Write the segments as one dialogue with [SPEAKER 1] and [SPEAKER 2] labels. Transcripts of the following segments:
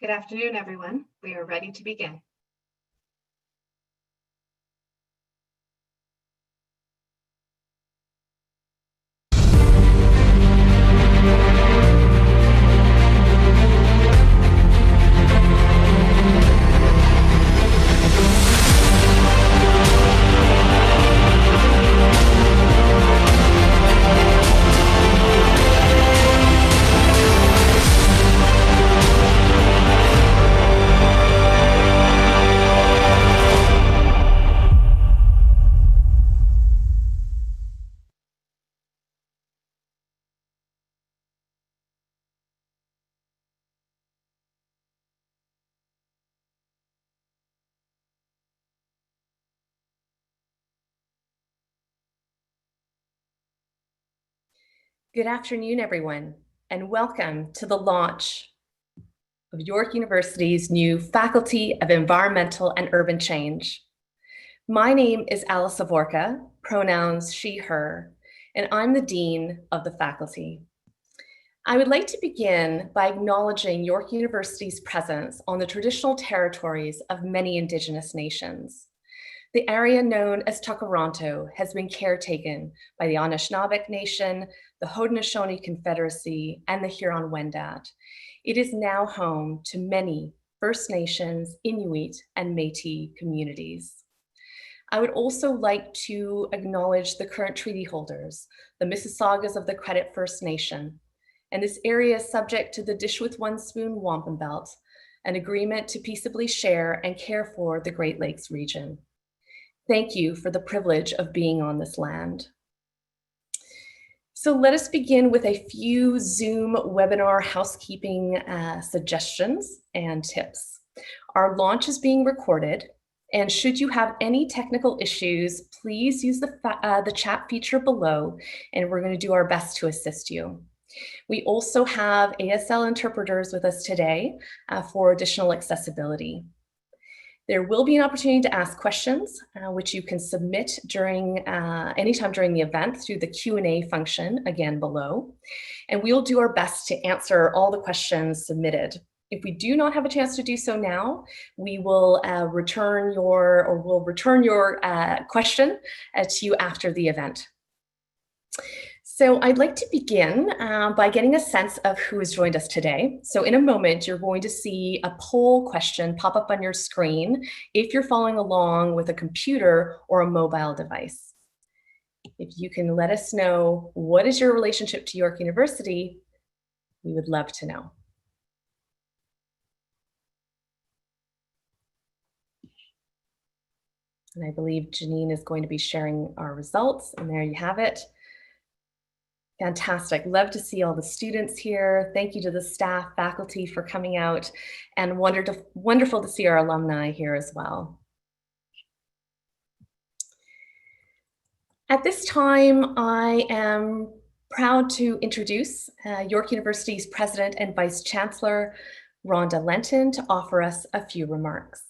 [SPEAKER 1] Good afternoon, everyone. We are ready to begin.
[SPEAKER 2] Good afternoon, everyone, and welcome to the launch of York University's new Faculty of Environmental and Urban Change. My name is Alice Savorka, pronouns she, her, and I'm the Dean of the faculty. I would like to begin by acknowledging York University's presence on the traditional territories of many Indigenous nations. The area known as Takaranto has been caretaken by the Anishinaabe Nation, the Haudenosaunee Confederacy, and the Huron-Wendat. It is now home to many First Nations, Inuit, and Métis communities. I would also like to acknowledge the current treaty holders, the Mississaugas of the Credit First Nation, and this area is subject to the Dish with One Spoon Wampum Belt, an agreement to peaceably share and care for the Great Lakes region. Thank you for the privilege of being on this land. So let us begin with a few Zoom webinar housekeeping suggestions and tips. Our launch is being recorded, and should you have any technical issues, please use the chat feature below, and we're going to do our best to assist you. We also have ASL interpreters with us today for additional accessibility. There will be an opportunity to ask questions, which you can submit during anytime during the event through the Q&A function, again below. And we'll do our best to answer all the questions submitted. If we do not have a chance to do so now, we will return your question to you after the event. So I'd like to begin by getting a sense of who has joined us today. So in a moment, you're going to see a poll question pop up on your screen if you're following along with a computer or a mobile device. If you can let us know what is your relationship to York University, we would love to know. And I believe Janine is going to be sharing our results, and there you have it. Fantastic. Love to see all the students here. Thank you to the staff, faculty for coming out, and wonderful to see our alumni here as well. At this time, I am proud to introduce York University's President and Vice Chancellor, Rhonda Lenton, to offer us a few remarks.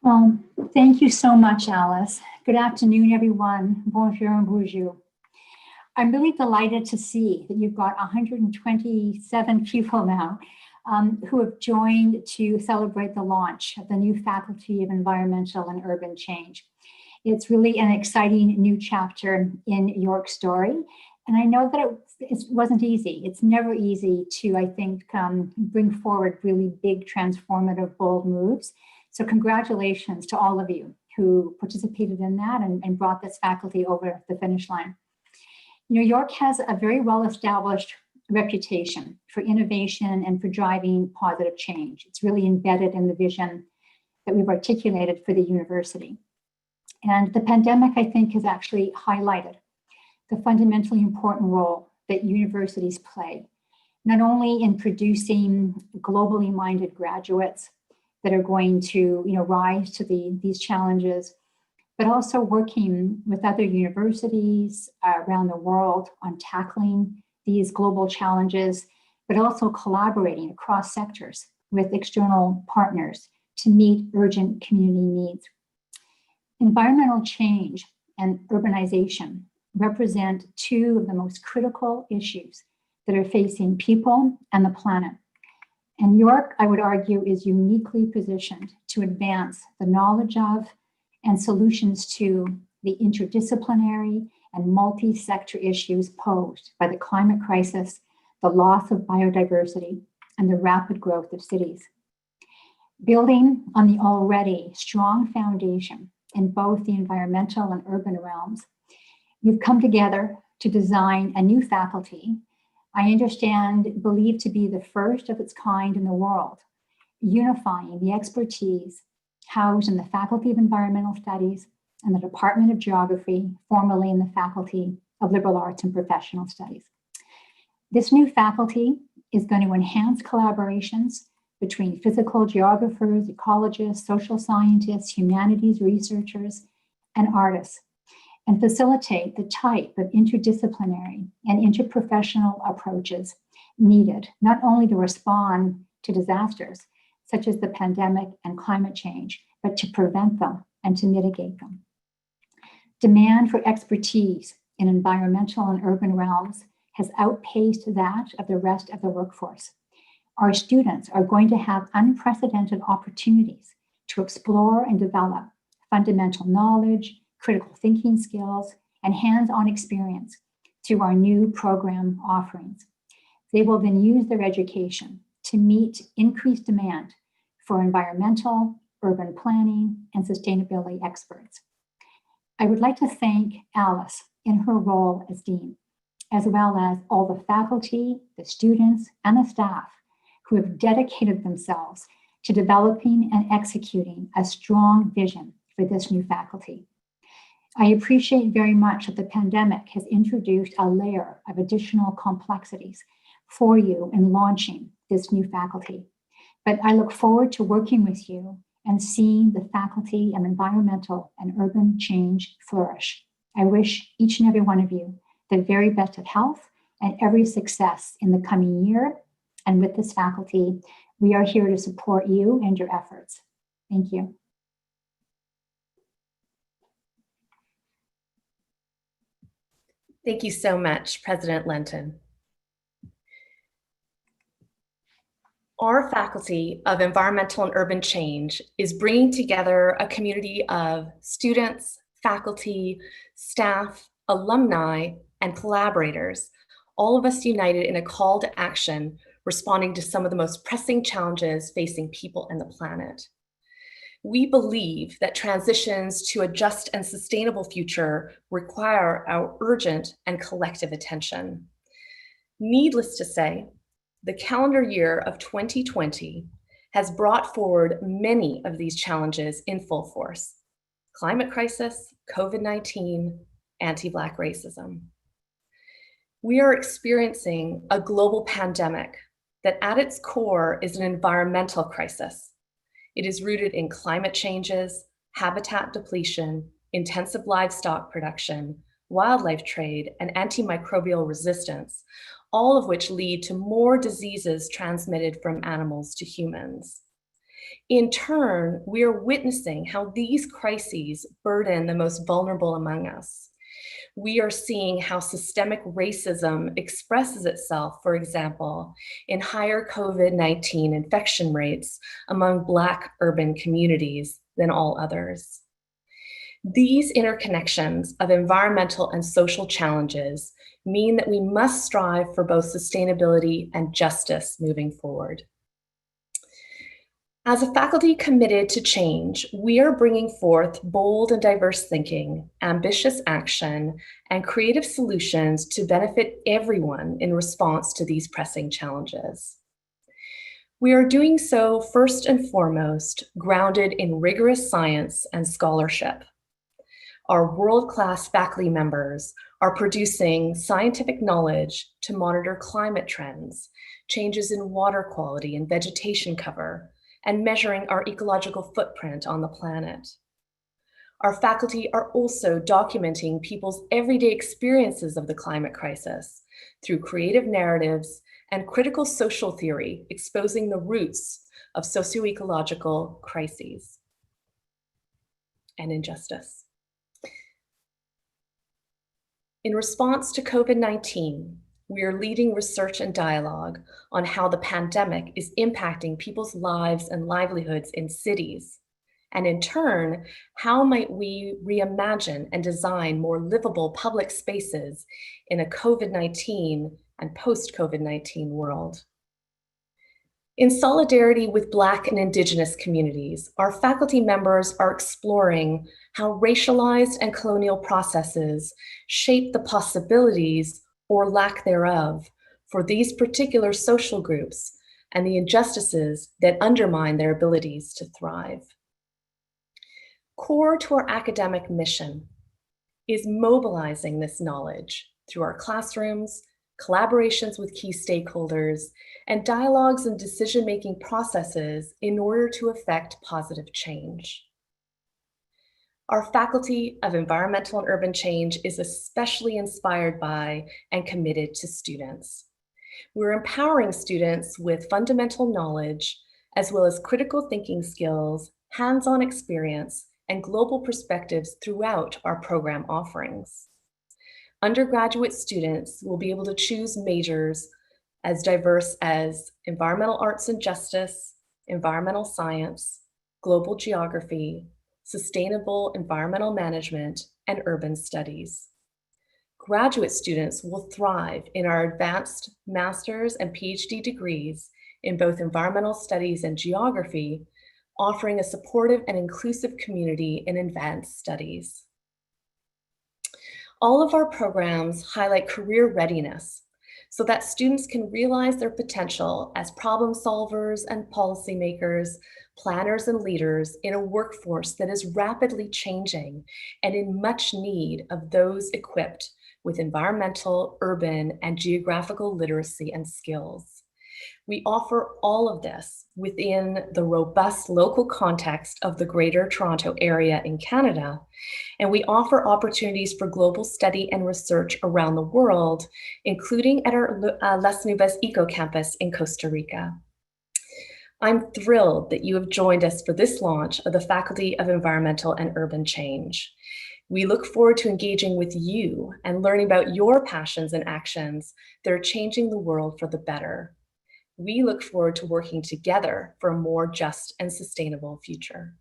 [SPEAKER 3] Well, thank you so much, Alice. Good afternoon, everyone. Bonjour and bonjour. I'm really delighted to see that you've got 127 people now who have joined to celebrate the launch of the new Faculty of Environmental and Urban Change. It's really an exciting new chapter in York's story. And I know that it wasn't easy. It's never easy to, I think, bring forward really big, transformative, bold moves. So congratulations to all of you who participated in that and brought this faculty over the finish line. New York has a very well-established reputation for innovation and for driving positive change. It's really embedded in the vision that we've articulated for the university. And the pandemic, I think, has actually highlighted the fundamentally important role that universities play, not only in producing globally minded graduates that are going to rise to these challenges, but also working with other universities around the world on tackling these global challenges, but also collaborating across sectors with external partners to meet urgent community needs. Environmental change and urbanization represent two of the most critical issues that are facing people and the planet. And York, I would argue, is uniquely positioned to advance the knowledge of and solutions to the interdisciplinary and multi-sector issues posed by the climate crisis, the loss of biodiversity, and the rapid growth of cities. Building on the already strong foundation in both the environmental and urban realms, you've come together to design a new faculty, I understand believed to be the first of its kind in the world, unifying the expertise housed in the Faculty of Environmental Studies and the Department of Geography, formerly in the Faculty of Liberal Arts and Professional Studies. This new faculty is going to enhance collaborations between physical geographers, ecologists, social scientists, humanities researchers, and artists, and facilitate the type of interdisciplinary and interprofessional approaches needed, not only to respond to disasters such as the pandemic and climate change, but to prevent them and to mitigate them. Demand for expertise in environmental and urban realms has outpaced that of the rest of the workforce. Our students are going to have unprecedented opportunities to explore and develop fundamental knowledge, critical thinking skills, and hands-on experience through our new program offerings. They will then use their education to meet increased demand for environmental, urban planning, and sustainability experts. I would like to thank Alice in her role as Dean, as well as all the faculty, the students, and the staff who have dedicated themselves to developing and executing a strong vision for this new faculty. I appreciate very much that the pandemic has introduced a layer of additional complexities for you in launching this new faculty. But I look forward to working with you and seeing the Faculty of Environmental and Urban Change flourish. I wish each and every one of you the very best of health and every success in the coming year. And with this faculty, we are here to support you and your efforts. Thank you.
[SPEAKER 2] Thank you so much, President Lenton. Our Faculty of Environmental and Urban Change is bringing together a community of students, faculty, staff, alumni, and collaborators, all of us united in a call to action, responding to some of the most pressing challenges facing people and the planet. We believe that transitions to a just and sustainable future require our urgent and collective attention. Needless to say, the calendar year of 2020 has brought forward many of these challenges in full force: climate crisis, COVID-19, anti-Black racism. We are experiencing a global pandemic that at its core is an environmental crisis. It is rooted in climate changes, habitat depletion, intensive livestock production, wildlife trade, and antimicrobial resistance, all of which lead to more diseases transmitted from animals to humans. In turn, we are witnessing how these crises burden the most vulnerable among us. We are seeing how systemic racism expresses itself, for example, in higher COVID-19 infection rates among Black urban communities than all others. These interconnections of environmental and social challenges mean that we must strive for both sustainability and justice moving forward. As a faculty committed to change, we are bringing forth bold and diverse thinking, ambitious action, and creative solutions to benefit everyone in response to these pressing challenges. We are doing so first and foremost grounded in rigorous science and scholarship. Our world-class faculty members are producing scientific knowledge to monitor climate trends, changes in water quality and vegetation cover, and measuring our ecological footprint on the planet. Our faculty are also documenting people's everyday experiences of the climate crisis through creative narratives and critical social theory, exposing the roots of socio-ecological crises and injustice. In response to COVID-19, We are leading research and dialogue on how the pandemic is impacting people's lives and livelihoods in cities. And in turn, how might we reimagine and design more livable public spaces in a COVID-19 and post-COVID-19 world? In solidarity with Black and Indigenous communities, our faculty members are exploring how racialized and colonial processes shape the possibilities or lack thereof for these particular social groups and the injustices that undermine their abilities to thrive. Core to our academic mission is mobilizing this knowledge through our classrooms, collaborations with key stakeholders, and dialogues and decision-making processes in order to effect positive change. Our Faculty of Environmental and Urban Change is especially inspired by and committed to students. We're empowering students with fundamental knowledge, as well as critical thinking skills, hands-on experience, and global perspectives throughout our program offerings. Undergraduate students will be able to choose majors as diverse as environmental arts and justice, environmental science, global geography, sustainable environmental management, and urban studies. Graduate students will thrive in our advanced master's and PhD degrees in both environmental studies and geography, offering a supportive and inclusive community in advanced studies. All of our programs highlight career readiness so that students can realize their potential as problem solvers and policymakers, planners and leaders in a workforce that is rapidly changing and in much need of those equipped with environmental, urban, and geographical literacy and skills. We offer all of this within the robust local context of the Greater Toronto Area in Canada, and we offer opportunities for global study and research around the world, including at our Las Nubes Eco Campus in Costa Rica. I'm thrilled that you have joined us for this launch of the Faculty of Environmental and Urban Change. We look forward to engaging with you and learning about your passions and actions that are changing the world for the better. We look forward to working together for a more just and sustainable future.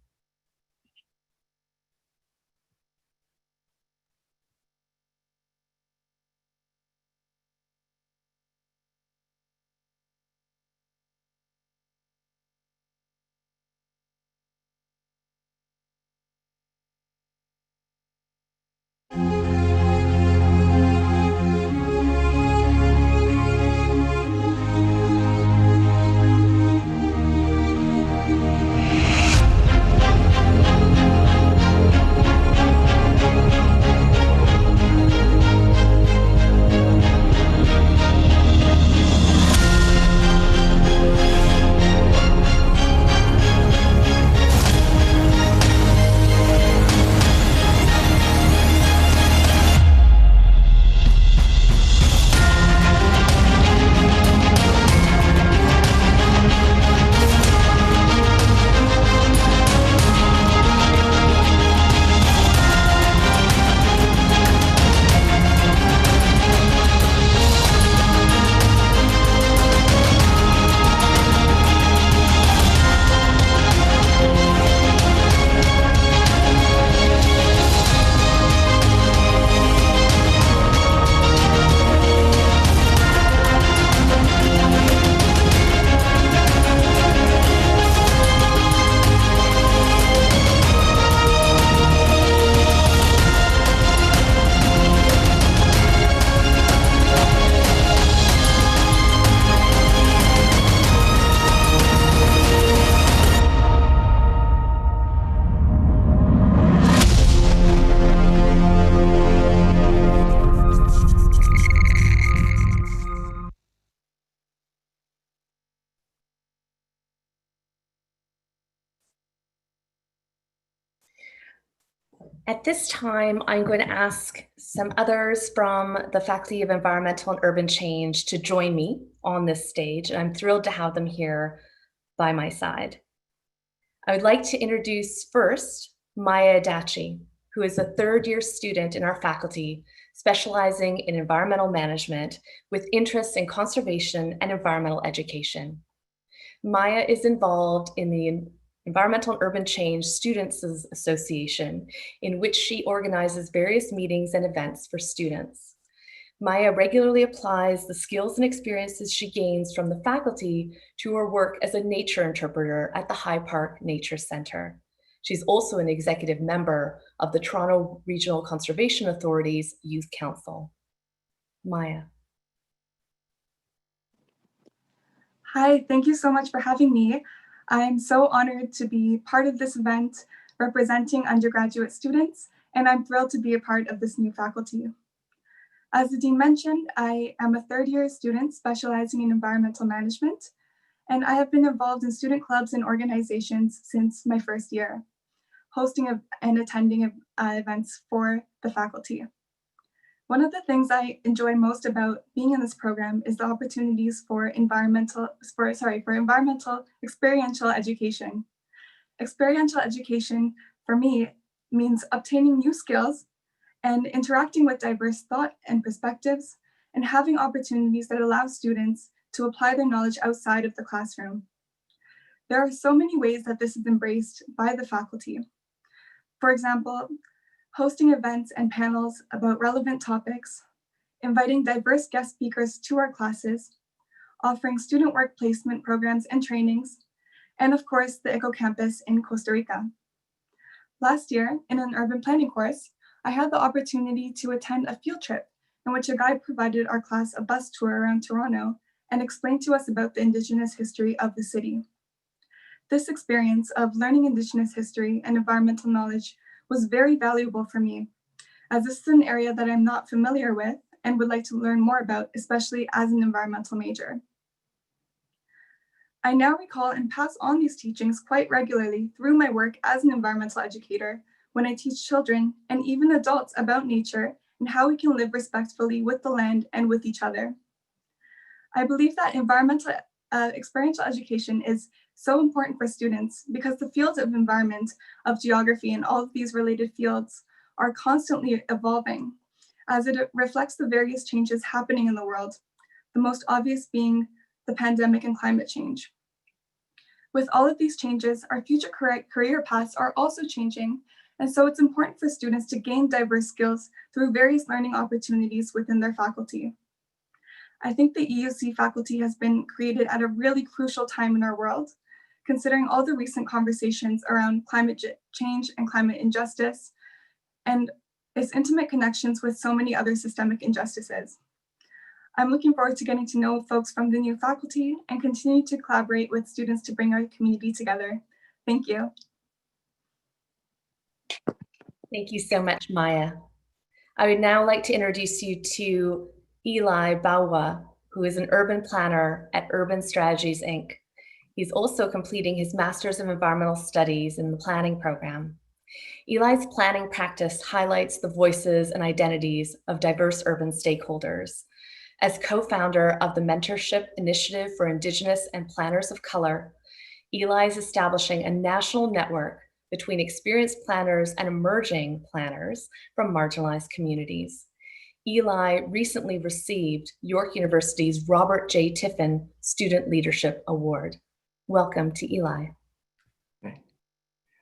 [SPEAKER 2] At this time, I'm going to ask some others from the Faculty of Environmental and Urban Change to join me on this stage, and I'm thrilled to have them here by my side. I would like to introduce first Maya Adachi, who is a third-year student in our faculty specializing in environmental management with interests in conservation and environmental education. Maya is involved in the Environmental and Urban Change Students Association, in which she organizes various meetings and events for students. Maya regularly applies the skills and experiences she gains from the faculty to her work as a nature interpreter at the High Park Nature Center. She's also an executive member of the Toronto Regional Conservation Authority's Youth Council. Maya.
[SPEAKER 4] Hi, thank you so much for having me. I'm so honored to be part of this event representing undergraduate students, and I'm thrilled to be a part of this new faculty. As the Dean mentioned, I am a third-year student specializing in environmental management, and I have been involved in student clubs and organizations since my first year, hosting and attending events for the faculty. One of the things I enjoy most about being in this program is the opportunities for environmental experiential education. Experiential education for me means obtaining new skills and interacting with diverse thought and perspectives, and having opportunities that allow students to apply their knowledge outside of the classroom. There are so many ways that this is embraced by the faculty. For example, hosting events and panels about relevant topics, inviting diverse guest speakers to our classes, offering student work placement programs and trainings, and of course, the Eco Campus in Costa Rica. Last year, in an urban planning course, I had the opportunity to attend a field trip in which a guide provided our class a bus tour around Toronto and explained to us about the Indigenous history of the city. This experience of learning Indigenous history and environmental knowledge was very valuable for me, as this is an area that I'm not familiar with and would like to learn more about, especially as an environmental major. I now recall and pass on these teachings quite regularly through my work as an environmental educator when I teach children and even adults about nature and how we can live respectfully with the land and with each other. I believe that environmental experiential education is so important for students because the fields of environment, of geography, and all of these related fields are constantly evolving as it reflects the various changes happening in the world, the most obvious being the pandemic and climate change. With all of these changes, our future career paths are also changing, and so it's important for students to gain diverse skills through various learning opportunities within their faculty. I think the EUC faculty has been created at a really crucial time in our world, considering all the recent conversations around climate change and climate injustice, and its intimate connections with so many other systemic injustices. I'm looking forward to getting to know folks from the new faculty and continue to collaborate with students to bring our community together. Thank you.
[SPEAKER 2] Thank you so much, Maya. I would now like to introduce you to Eli Bawa, who is an urban planner at Urban Strategies, Inc. He's also completing his Master's of Environmental Studies in the planning program. Eli's planning practice highlights the voices and identities of diverse urban stakeholders. As co-founder of the Mentorship Initiative for Indigenous and Planners of Color, Eli is establishing a national network between experienced planners and emerging planners from marginalized communities. Eli recently received York University's Robert J. Tiffin Student Leadership Award. Welcome to Eli.
[SPEAKER 5] Okay.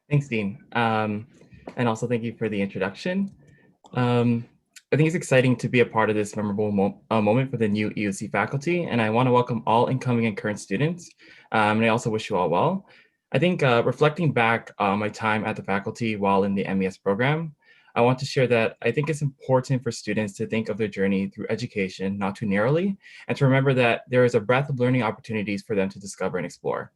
[SPEAKER 5] Thanks, Dean. And also thank you for the introduction. I think it's exciting to be a part of this memorable moment for the new EUC faculty, and I want to welcome all incoming and current students, and I also wish you all well. I think reflecting back on my time at the faculty while in the MES program, I want to share that I think it's important for students to think of their journey through education, not too narrowly, and to remember that there is a breadth of learning opportunities for them to discover and explore.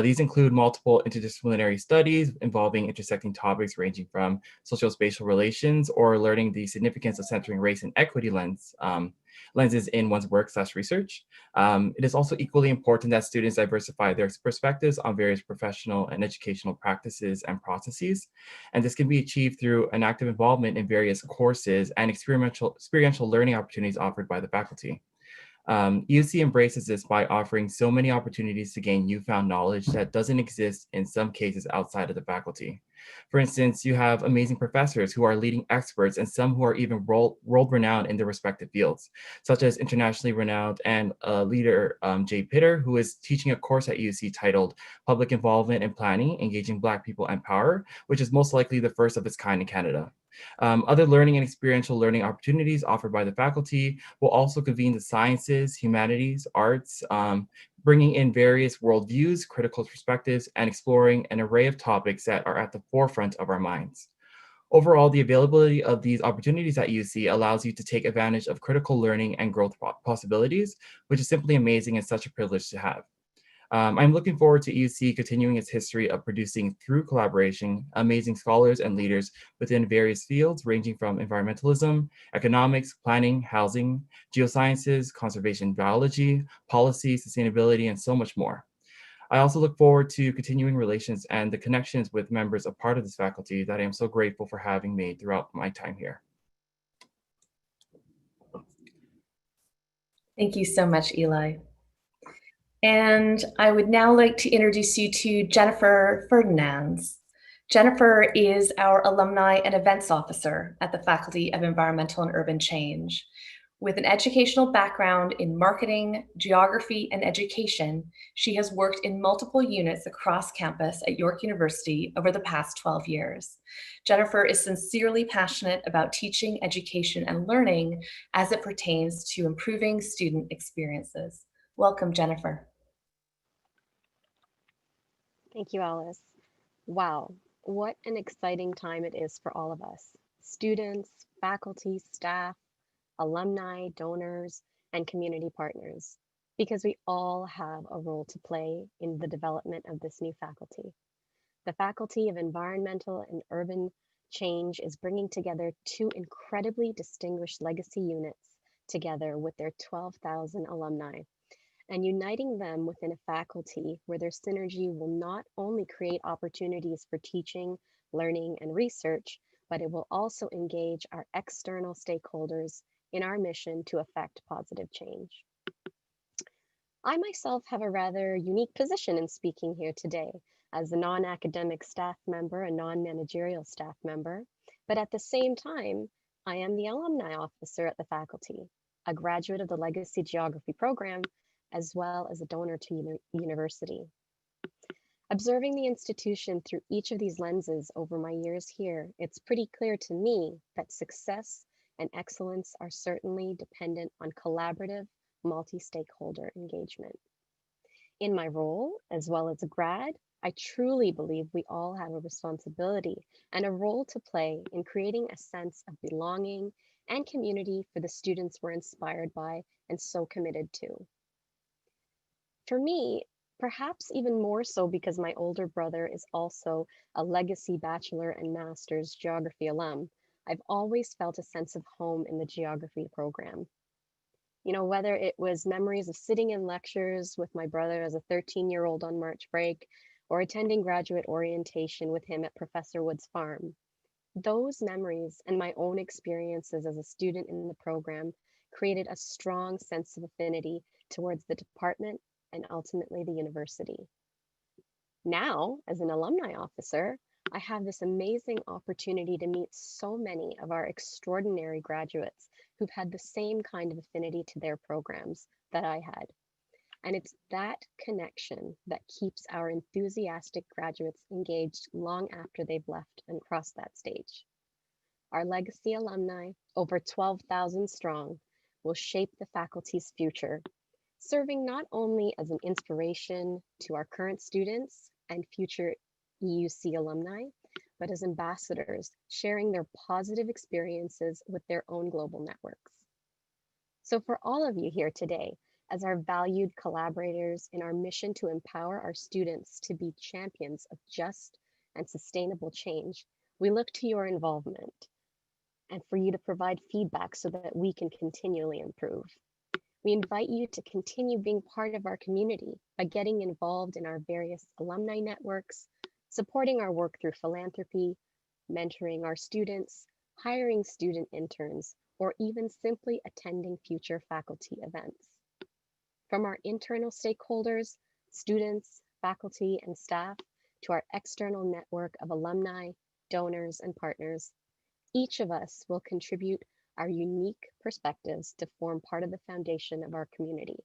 [SPEAKER 5] These include multiple interdisciplinary studies involving intersecting topics ranging from social-spatial relations or learning the significance of centering race and equity lenses in one's work/research. It is also equally important that students diversify their perspectives on various professional and educational practices and processes. And this can be achieved through an active involvement in various courses and experiential learning opportunities offered by the faculty. EUC embraces this by offering so many opportunities to gain newfound knowledge that doesn't exist in some cases outside of the faculty. For instance, you have amazing professors who are leading experts and some who are even world-renowned in their respective fields, such as internationally renowned and leader Jay Pitter, who is teaching a course at UC titled Public Involvement and Planning, Engaging Black People and Power, which is most likely the first of its kind in Canada. Other learning and experiential learning opportunities offered by the faculty will also convene the sciences, humanities, arts, bringing in various worldviews, critical perspectives, and exploring an array of topics that are at the forefront of our minds. Overall, the availability of these opportunities at UC allows you to take advantage of critical learning and growth possibilities, which is simply amazing and such a privilege to have. I'm looking forward to EUC continuing its history of producing, through collaboration, amazing scholars and leaders within various fields ranging from environmentalism, economics, planning, housing, geosciences, conservation biology, policy, sustainability, and so much more. I also look forward to continuing relations and the connections with members of part of this faculty that I am so grateful for having made throughout my time here.
[SPEAKER 2] Thank you so much, Eli. And I would now like to introduce you to Jennifer Ferdinands. Jennifer is our Alumni and Events Officer at the Faculty of Environmental and Urban Change. With an educational background in marketing, geography, and education, she has worked in multiple units across campus at York University over the past 12 years. Jennifer is sincerely passionate about teaching, education, and learning as it pertains to improving student experiences. Welcome, Jennifer.
[SPEAKER 6] Thank you, Alice. Wow, what an exciting time it is for all of us, students, faculty, staff, alumni, donors, and community partners, because we all have a role to play in the development of this new faculty. The Faculty of Environmental and Urban Change is bringing together two incredibly distinguished legacy units together with their 12,000 alumni, and uniting them within a faculty where their synergy will not only create opportunities for teaching, learning, and research, but it will also engage our external stakeholders in our mission to affect positive change. I myself have a rather unique position in speaking here today as a non-academic staff member, a non-managerial staff member, but at the same time, I am the alumni officer at the faculty, a graduate of the Legacy Geography program, as well as a donor to university. Observing the institution through each of these lenses over my years here, it's pretty clear to me that success and excellence are certainly dependent on collaborative, multi-stakeholder engagement. In my role, as well as a grad, I truly believe we all have a responsibility and a role to play in creating a sense of belonging and community for the students we're inspired by and so committed to. For me, perhaps even more so because my older brother is also a legacy bachelor and master's geography alum, I've always felt a sense of home in the geography program. You know, whether it was memories of sitting in lectures with my brother as a 13-year-old on March break, or attending graduate orientation with him at Professor Wood's farm. Those memories and my own experiences as a student in the program created a strong sense of affinity towards the department and ultimately the university. Now, as an alumni officer, I have this amazing opportunity to meet so many of our extraordinary graduates who've had the same kind of affinity to their programs that I had. And it's that connection that keeps our enthusiastic graduates engaged long after they've left and crossed that stage. Our legacy alumni, over 12,000 strong, will shape the faculty's future, serving not only as an inspiration to our current students and future EUC alumni, but as ambassadors sharing their positive experiences with their own global networks. So for all of you here today, as our valued collaborators in our mission to empower our students to be champions of just and sustainable change, we look to your involvement and for you to provide feedback so that we can continually improve. We invite you to continue being part of our community by getting involved in our various alumni networks, supporting our work through philanthropy, mentoring our students, hiring student interns, or even simply attending future faculty events. From our internal stakeholders, students, faculty, and staff, to our external network of alumni, donors, and partners, each of us will contribute our unique perspectives to form part of the foundation of our community.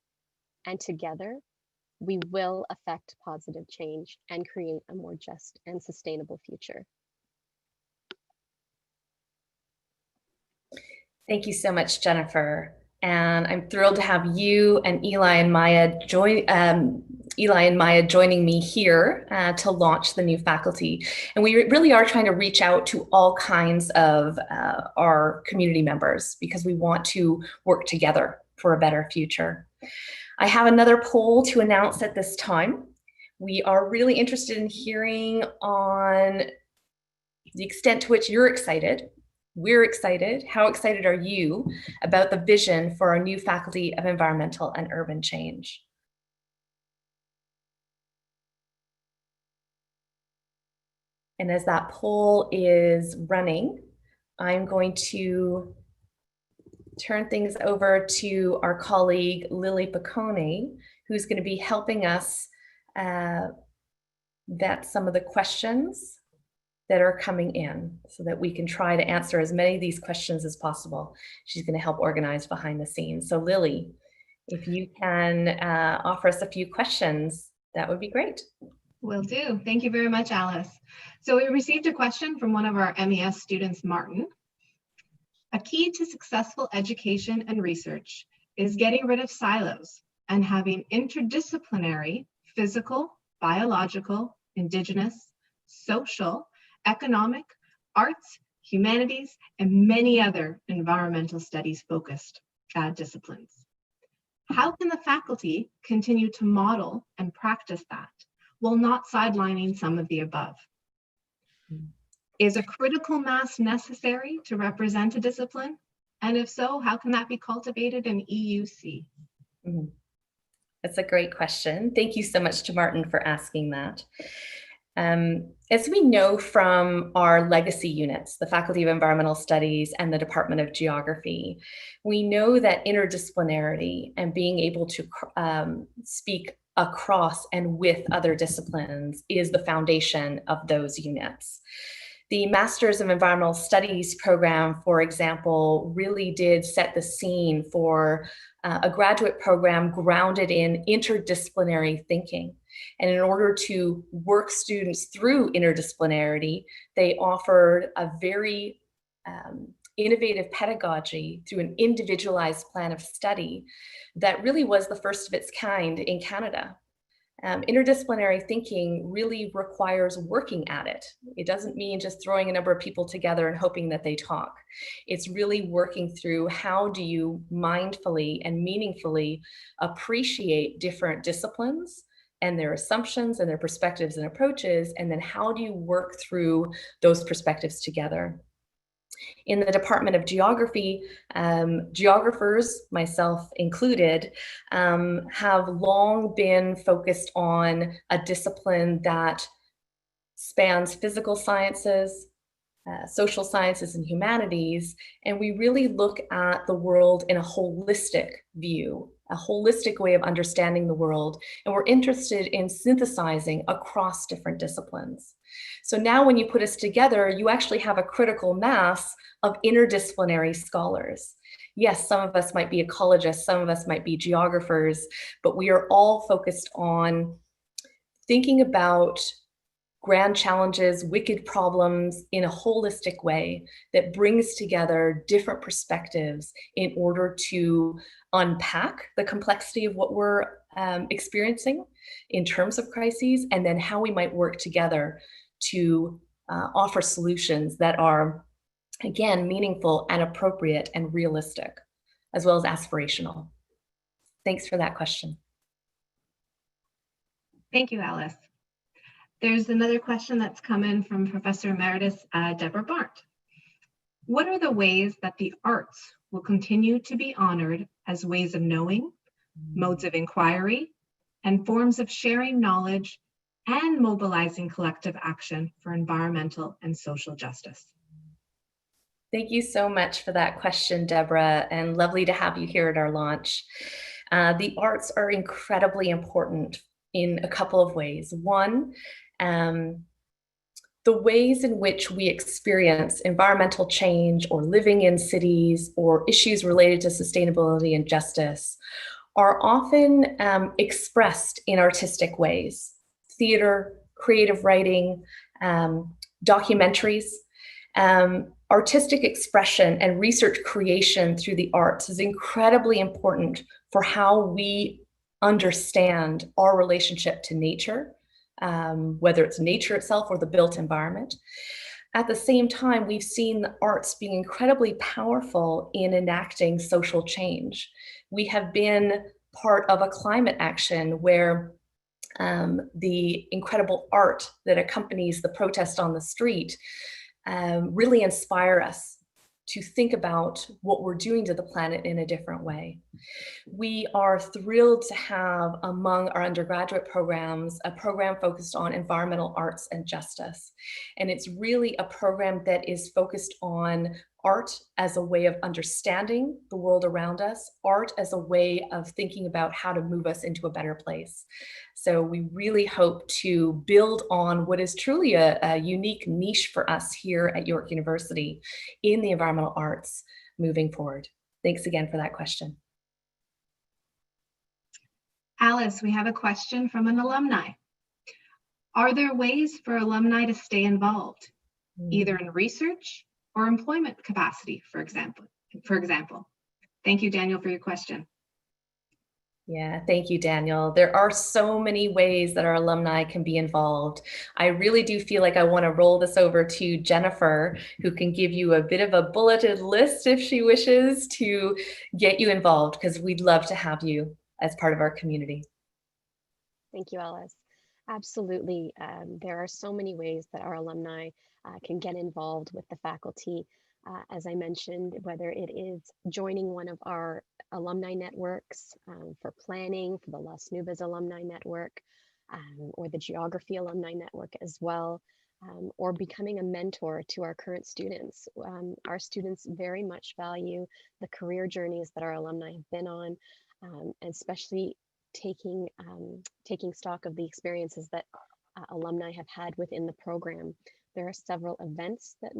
[SPEAKER 6] And together, we will affect positive change and create a more just and sustainable future.
[SPEAKER 2] Thank you so much, Jennifer. And I'm thrilled to have you and Eli and Maya joining me here to launch the new faculty. And we really are trying to reach out to all kinds of our community members because we want to work together for a better future. I have another poll to announce at this time. We are really interested in hearing on the extent to which you're excited. We're excited. How excited are you about the vision for our new Faculty of Environmental and Urban Change? And as that poll is running, I'm going to turn things over to our colleague, Lily Piccone, who's going to be helping us vet some of the questions that are coming in so that we can try to answer as many of these questions as possible. She's going to help organize behind the scenes. So Lily, if you can offer us a few questions, that would be great.
[SPEAKER 1] Will do. Thank you very much, Alice. So we received a question from one of our MES students, Martin. A key to successful education and research is getting rid of silos and having interdisciplinary, physical, biological, Indigenous, social, economic, arts, humanities, and many other environmental studies focused disciplines. How can the faculty continue to model and practice that while not sidelining some of the above? Is a critical mass necessary to represent a discipline? And if so, how can that be cultivated in EUC?
[SPEAKER 2] Mm-hmm. That's a great question. Thank you so much to Martin for asking that. As we know from our legacy units, the Faculty of Environmental Studies and the Department of Geography, we know that interdisciplinarity and being able to speak across and with other disciplines is the foundation of those units. The Masters of Environmental Studies program, for example, really did set the scene for a graduate program grounded in interdisciplinary thinking. And in order to work students through interdisciplinarity, they offered a very innovative pedagogy through an individualized plan of study that really was the first of its kind in Canada. Interdisciplinary thinking really requires working at it. It doesn't mean just throwing a number of people together and hoping that they talk. It's really working through how do you mindfully and meaningfully appreciate different disciplines and their assumptions and their perspectives and approaches, and then how do you work through those perspectives together. In the Department of Geography, geographers, myself included, have long been focused on a discipline that spans physical sciences, social sciences, and humanities, and we really look at the world in a holistic view, a holistic way of understanding the world, and we're interested in synthesizing across different disciplines. So now when you put us together, you actually have a critical mass of interdisciplinary scholars. Yes, some of us might be ecologists, some of us might be geographers, but we are all focused on thinking about grand challenges, wicked problems in a holistic way that brings together different perspectives in order to unpack the complexity of what we're experiencing in terms of crises, and then how we might work together to offer solutions that are, again, meaningful and appropriate and realistic, as well as aspirational. Thanks for that question.
[SPEAKER 1] Thank you, Alice. There's another question that's come in from Professor Emeritus Deborah Bart. What are the ways that the arts will continue to be honored as ways of knowing, modes of inquiry, and forms of sharing knowledge and mobilizing collective action for environmental and social justice? Thank
[SPEAKER 2] you so much for that question, Deborah, and lovely to have you here at our launch. The arts are incredibly important in a couple of ways. One, the ways in which we experience environmental change or living in cities or issues related to sustainability and justice are often expressed in artistic ways. Theater, creative writing, documentaries. Artistic expression and research creation through the arts is incredibly important for how we understand our relationship to nature, whether it's nature itself or the built environment. At the same time, we've seen the arts being incredibly powerful in enacting social change. We have been part of a climate action where the incredible art that accompanies the protest on the street really inspire us to think about what we're doing to the planet in a different way. We are thrilled to have among our undergraduate programs a program focused on environmental arts and justice. And it's really a program that is focused on art as a way of understanding the world around us, art as a way of thinking about how to move us into a better place. So we really hope to build on what is truly a unique niche for us here at York University in the environmental arts moving forward. Thanks again for that question.
[SPEAKER 1] Alice, we have a question from an alumni. Are there ways for alumni to stay involved, either in research or employment capacity, for example? Thank you, Daniel, for your question.
[SPEAKER 2] Yeah, thank you, Daniel. There are so many ways that our alumni can be involved. I really do feel like I want to roll this over to Jennifer, who can give you a bit of a bulleted list if she wishes to get you involved, because we'd love to have you as part of our community.
[SPEAKER 6] Thank you, Alice. Absolutely. There are so many ways that our alumni can get involved with the faculty. As I mentioned, whether it is joining one of our alumni networks for planning for the Las Nubes Alumni Network or the Geography Alumni Network as well, or becoming a mentor to our current students. Our students very much value the career journeys that our alumni have been on, and especially taking stock of the experiences that alumni have had within the program. There are several events that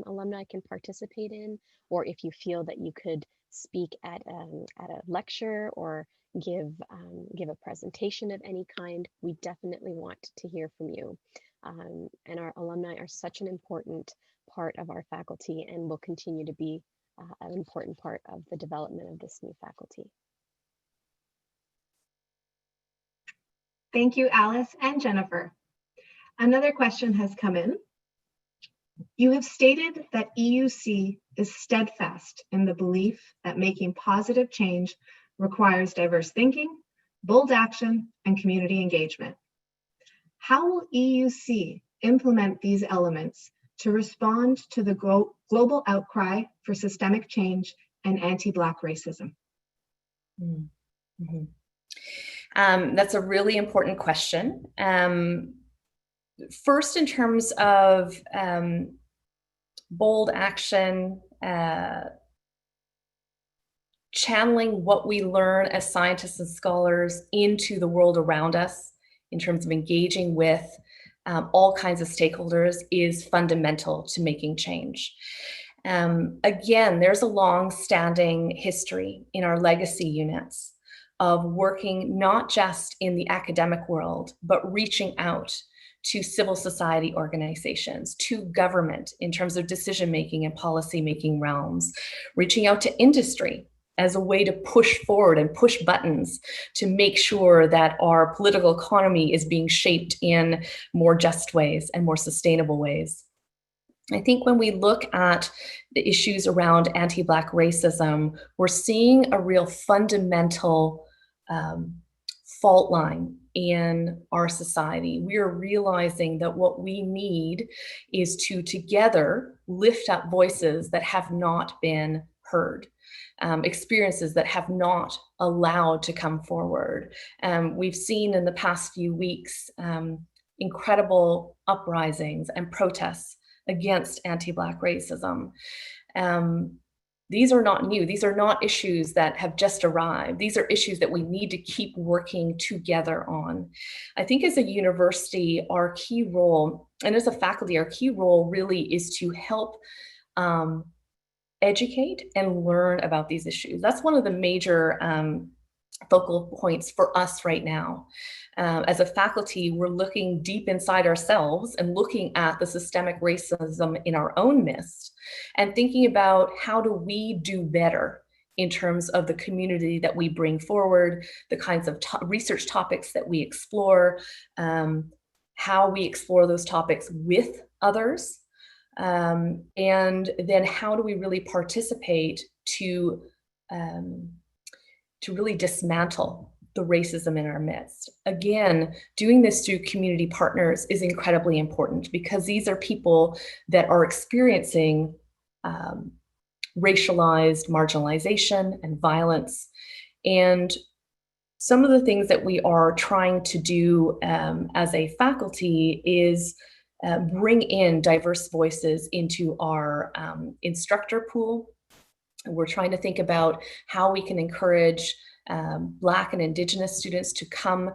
[SPEAKER 6] alumni can participate in, or if you feel that you could speak at a lecture or give a presentation of any kind, we definitely want to hear from you. And our alumni are such an important part of our faculty and will continue to be an important part of the development of this new faculty.
[SPEAKER 1] Thank you, Alice and Jennifer. Another question has come in. You have stated that EUC is steadfast in the belief that making positive change requires diverse thinking, bold action, and community engagement. How will EUC implement these elements to respond to the global outcry for systemic change and anti-Black racism?
[SPEAKER 2] Mm-hmm. That's a really important question. First, in terms of bold action, channeling what we learn as scientists and scholars into the world around us in terms of engaging with all kinds of stakeholders is fundamental to making change. Again, there's a long-standing history in our legacy units of working not just in the academic world, but reaching out to civil society organizations, to government in terms of decision-making and policy-making realms, reaching out to industry as a way to push forward and push buttons to make sure that our political economy is being shaped in more just ways and more sustainable ways. I think when we look at the issues around anti-Black racism, we're seeing a real fundamental fault line in our society. We are realizing that what we need is to together lift up voices that have not been heard, experiences that have not allowed to come forward. We've seen in the past few weeks incredible uprisings and protests against anti-Black racism. These are not new. These are not issues that have just arrived. These are issues that we need to keep working together on. I think as a university, our key role, and as a faculty, our key role really is to help educate and learn about these issues. That's one of the major focal points for us right now. As a faculty, we're looking deep inside ourselves and looking at the systemic racism in our own midst and thinking about how do we do better in terms of the community that we bring forward, the kinds of research topics that we explore, how we explore those topics with others, and then how do we really participate to really dismantle the racism in our midst. Again, doing this through community partners is incredibly important because these are people that are experiencing racialized marginalization and violence. And some of the things that we are trying to do as a faculty is bring in diverse voices into our instructor pool. We're trying to think about how we can encourage Black and Indigenous students to come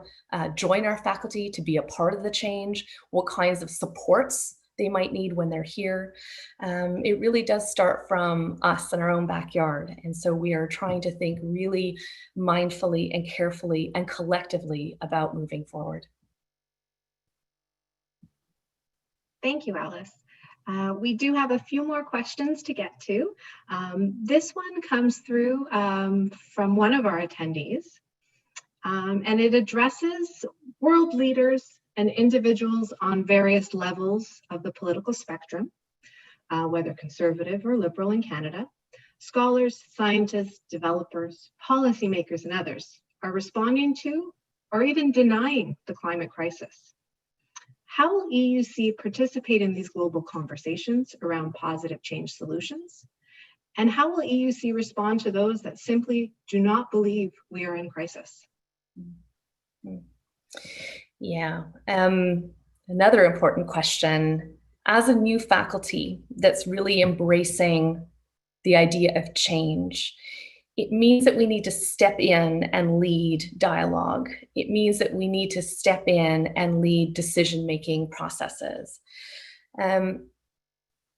[SPEAKER 2] join our faculty, to be a part of the change, what kinds of supports they might need when they're here. It really does start from us in our own backyard. And so we are trying to think really mindfully and carefully and collectively about moving forward.
[SPEAKER 1] Thank you, Alice. We do have a few more questions to get to. This one comes through from one of our attendees, and it addresses world leaders and individuals on various levels of the political spectrum, whether conservative or liberal in Canada. Scholars, scientists, developers, policymakers, and others are responding to or even denying the climate crisis. How will EUC participate in these global conversations around positive change solutions? And how will EUC respond to those that simply do not believe we are in crisis?
[SPEAKER 2] Yeah, another important question. As a new faculty that's really embracing the idea of change, it means that we need to step in and lead dialogue. It means that we need to step in and lead decision-making processes. It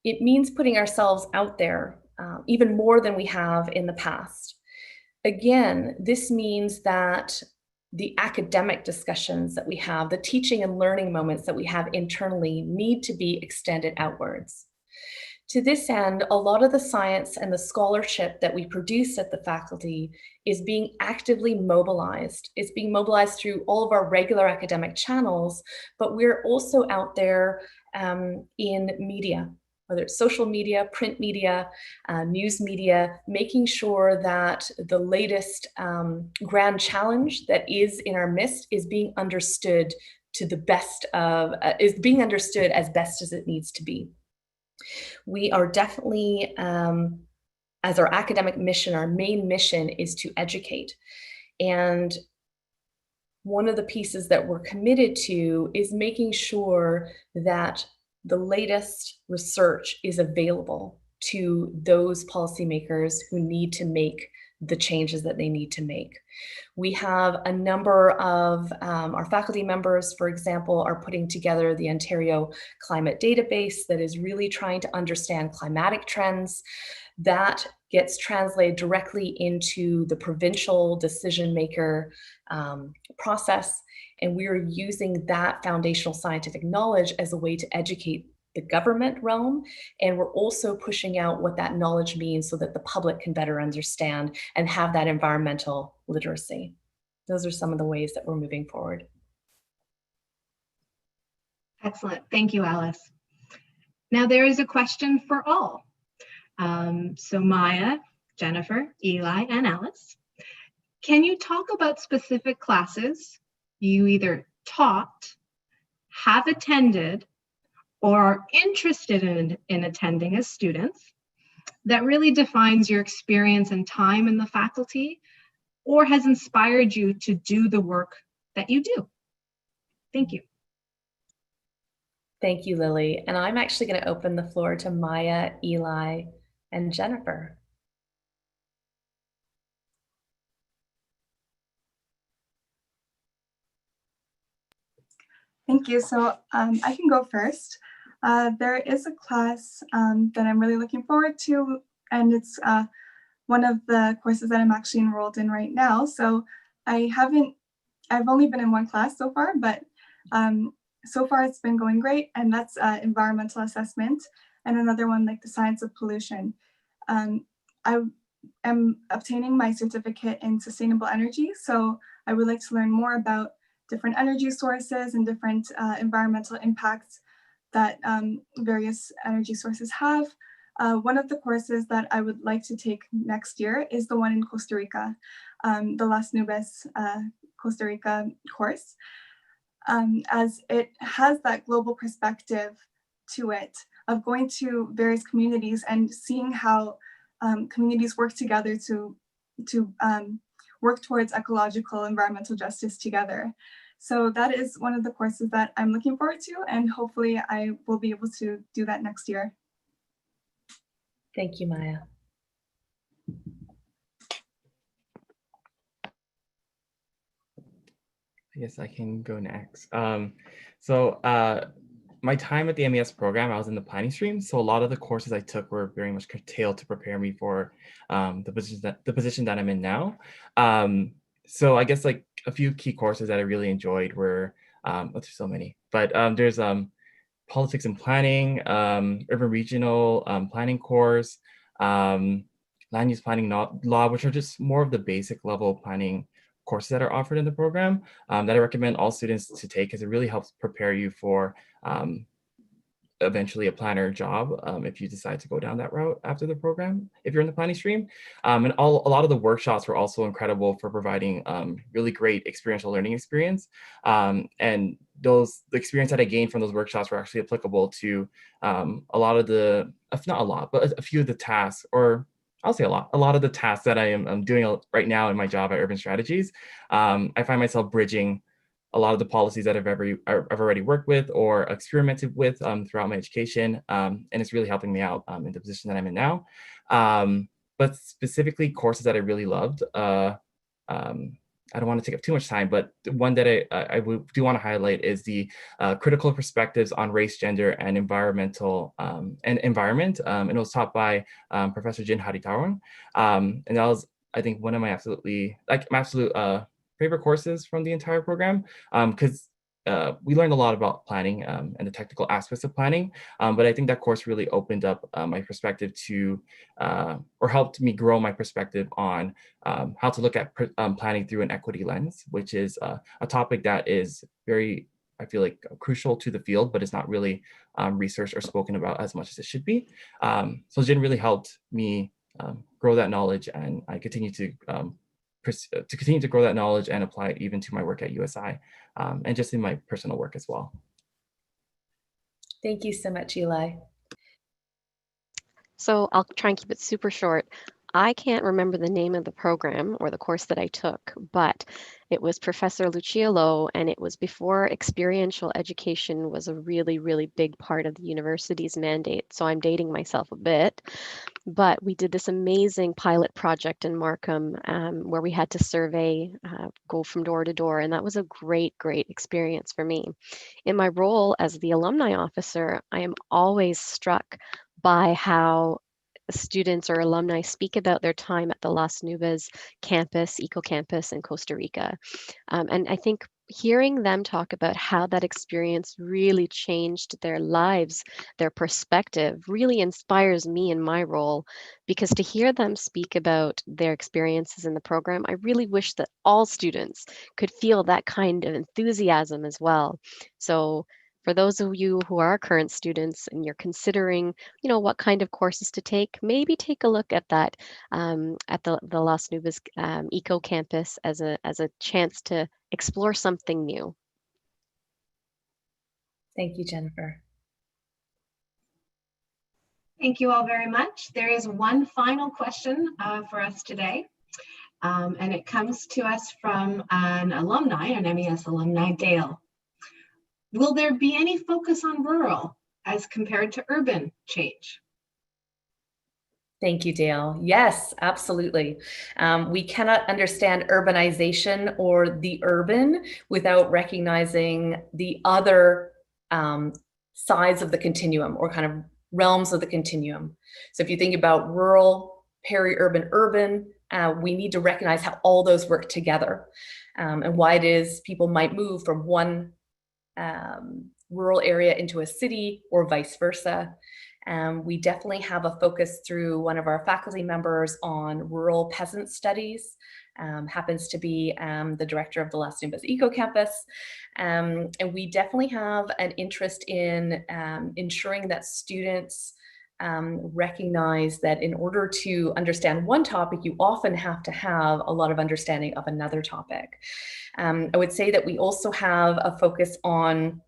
[SPEAKER 2] means putting ourselves out there even more than we have in the past. Again, this means that the academic discussions that we have, the teaching and learning moments that we have internally need to be extended outwards. To this end, a lot of the science and the scholarship that we produce at the faculty is being actively mobilized. It's being mobilized through all of our regular academic channels, but we're also out there in media, whether it's social media, print media, news media, making sure that the latest grand challenge that is in our midst is being understood to the best of, is being understood as best as it needs to be. We are definitely, as our academic mission, our main mission is to educate. And one of the pieces that we're committed to is making sure that the latest research is available to those policymakers who need to make the changes that they need to make. We have a number of our faculty members, for example, are putting together the Ontario Climate Database that is really trying to understand climatic trends. That gets translated directly into the provincial decision maker process. And we are using that foundational scientific knowledge as a way to educate the government realm. And we're also pushing out what that knowledge means so that the public can better understand and have that environmental literacy. Those are some of the ways that we're moving forward.
[SPEAKER 1] Excellent. Thank you, Alice. Now there is a question for all. So Maya, Jennifer, Eli, and Alice, can you talk about specific classes you either taught, have attended, or are interested in attending as students that really defines your experience and time in the faculty or has inspired you to do the work that you do? Thank you.
[SPEAKER 2] Thank you, Lily. And I'm actually going to open the floor to Maya, Eli, and Jennifer.
[SPEAKER 4] Thank you. So I can go first. There is a class that I'm really looking forward to, and it's one of the courses that I'm actually enrolled in right now. So I've only been in one class so far, but so far it's been going great, and that's environmental assessment, and another one like the science of pollution. I am obtaining my certificate in sustainable energy, so I would like to learn more about different energy sources and different environmental impacts that various energy sources have. One of the courses that I would like to take next year is the one in Costa Rica, the Las Nubes Costa Rica course, as it has that global perspective to it of going to various communities and seeing how communities work together to work towards ecological environmental justice together. So that is one of the courses that I'm looking forward to, and hopefully I will be able to do that next year.
[SPEAKER 2] Thank you, Maya.
[SPEAKER 5] I guess I can go next. My time at the MES program, I was in the planning stream. So a lot of the courses I took were very much curtailed to prepare me for the position that I'm in now. So I guess like a few key courses that I really enjoyed were, there's so many, but there's politics and planning, urban regional planning course, land use planning law, which are just more of the basic level planning courses that are offered in the program that I recommend all students to take, because it really helps prepare you for eventually a planner job if you decide to go down that route after the program, if you're in the planning stream. And a lot of the workshops were also incredible for providing really great experiential learning experience. And the experience that I gained from those workshops were actually applicable to a lot of the, if not a lot, but a few of the tasks, or I'll say a lot of the tasks that I am doing right now in my job at Urban Strategies. I find myself bridging a lot of the policies that I've already worked with or experimented with throughout my education. And it's really helping me out in the position that I'm in now. But specifically courses that I really loved, I don't want to take up too much time, but the one that I do want to highlight is the critical perspectives on race, gender, and environmental and environment. And it was taught by Professor Jin Haritarong. And that was, I think, one of my absolute favorite courses from the entire program, because we learned a lot about planning and the technical aspects of planning. But I think that course really opened up my perspective to, or helped me grow my perspective on how to look at planning through an equity lens, which is a topic that is very, I feel like, crucial to the field, but it's not really researched or spoken about as much as it should be. So Jin really helped me grow that knowledge, and I continue to grow that knowledge and apply it even to my work at USI and just in my personal work as well.
[SPEAKER 2] Thank you so much, Eli.
[SPEAKER 6] So I'll try and keep it super short. I can't remember the name of the program or the course that I took, but it was Professor Luciolo, and it was before experiential education was a really, really big part of the university's mandate. So I'm dating myself a bit, but we did this amazing pilot project in Markham where we had to survey, go from door to door, and that was a great, great experience for me. In my role as the alumni officer, I am always struck by how students or alumni speak about their time at the Las Nubes campus, Eco Campus in Costa Rica. And I think hearing them talk about how that experience really changed their lives, their perspective, really inspires me in my role, because to hear them speak about their experiences in the program, I really wish that all students could feel that kind of enthusiasm as well. So for those of you who are current students and you're considering, what kind of courses to take, maybe take a look at that at the Las Nubes Eco Campus as a chance to explore something new.
[SPEAKER 2] Thank you, Jennifer.
[SPEAKER 1] Thank you all very much. There is one final question for us today, and it comes to us from an alumni, an MES alumni, Dale. Will there be any focus on rural as compared to urban change?
[SPEAKER 2] Thank you, Dale. Yes, absolutely. We cannot understand urbanization or the urban without recognizing the other sides of the continuum, or kind of realms of the continuum. So if you think about rural, peri-urban, urban, we need to recognize how all those work together, and why it is people might move from one rural area into a city or vice versa. We definitely have a focus through one of our faculty members on rural peasant studies, happens to be the director of the Las Tumbas Eco Campus. And we definitely have an interest in ensuring that students recognize that in order to understand one topic, you often have to have a lot of understanding of another topic. I would say that we also have a focus on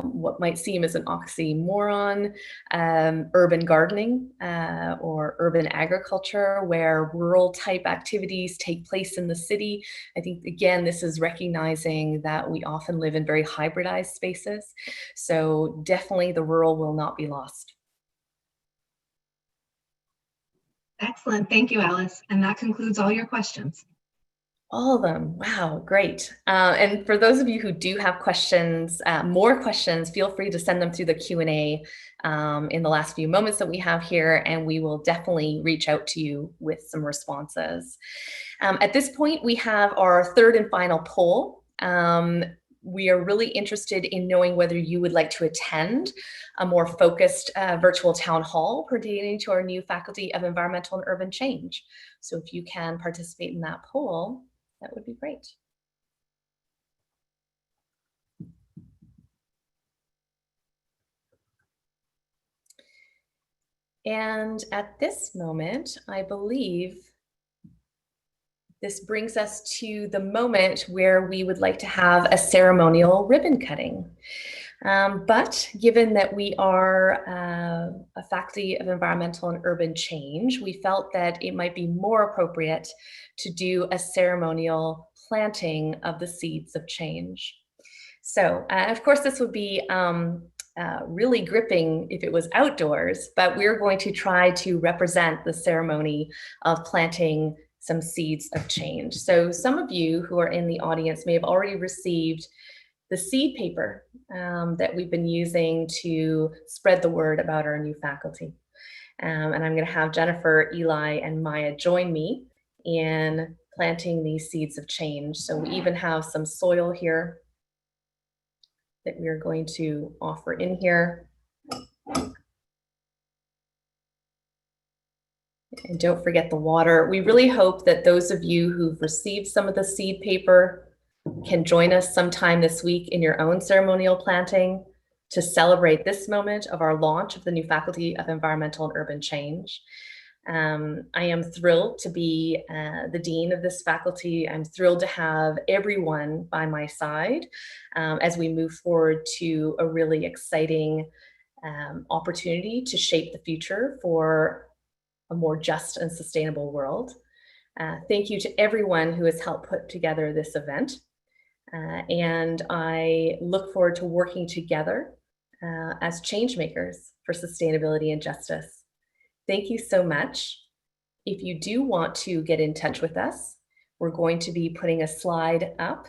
[SPEAKER 2] what might seem as an oxymoron, urban gardening or urban agriculture, where rural type activities take place in the city. I think, again, this is recognizing that we often live in very hybridized spaces. So definitely the rural will not be lost.
[SPEAKER 1] Excellent. Thank you, Alice. And that concludes all your questions.
[SPEAKER 2] All of them. Wow, great. And for those of you who do have questions, more questions, feel free to send them through the Q&A in the last few moments that we have here, and we will definitely reach out to you with some responses. At this point, we have our third and final poll. We are really interested in knowing whether you would like to attend a more focused virtual town hall pertaining to our new Faculty of Environmental and Urban Change. So if you can participate in that poll, that would be great. And at this moment, I believe this brings us to the moment where we would like to have a ceremonial ribbon cutting. But given that we are a Faculty of Environmental and Urban Change, we felt that it might be more appropriate to do a ceremonial planting of the seeds of change. So, of course, this would be really gripping if it was outdoors, but we're going to try to represent the ceremony of planting some seeds of change. So some of you who are in the audience may have already received the seed paper that we've been using to spread the word about our new faculty. And I'm going to have Jennifer, Eli, and Maya join me in planting these seeds of change. So we even have some soil here that we're going to offer in here. And don't forget the water. We really hope that those of you who've received some of the seed paper can join us sometime this week in your own ceremonial planting to celebrate this moment of our launch of the new Faculty of Environmental and Urban Change. I am thrilled to be the dean of this faculty. I'm thrilled to have everyone by my side as we move forward to a really exciting opportunity to shape the future for a more just and sustainable world. Thank you to everyone who has helped put together this event. And I look forward to working together as change makers for sustainability and justice. Thank you so much. If you do want to get in touch with us, we're going to be putting a slide up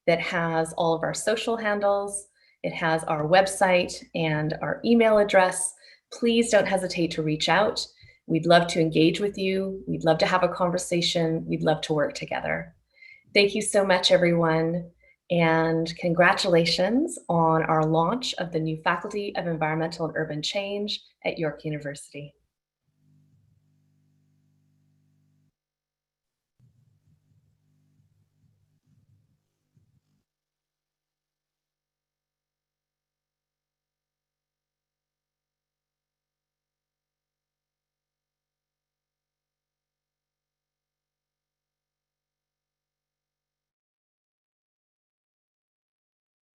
[SPEAKER 2] that has all of our social handles. It has our website and our email address. Please don't hesitate to reach out. We'd love to engage with you. We'd love to have a conversation. We'd love to work together. Thank you so much, everyone. And congratulations on our launch of the new Faculty of Environmental and Urban Change at York University.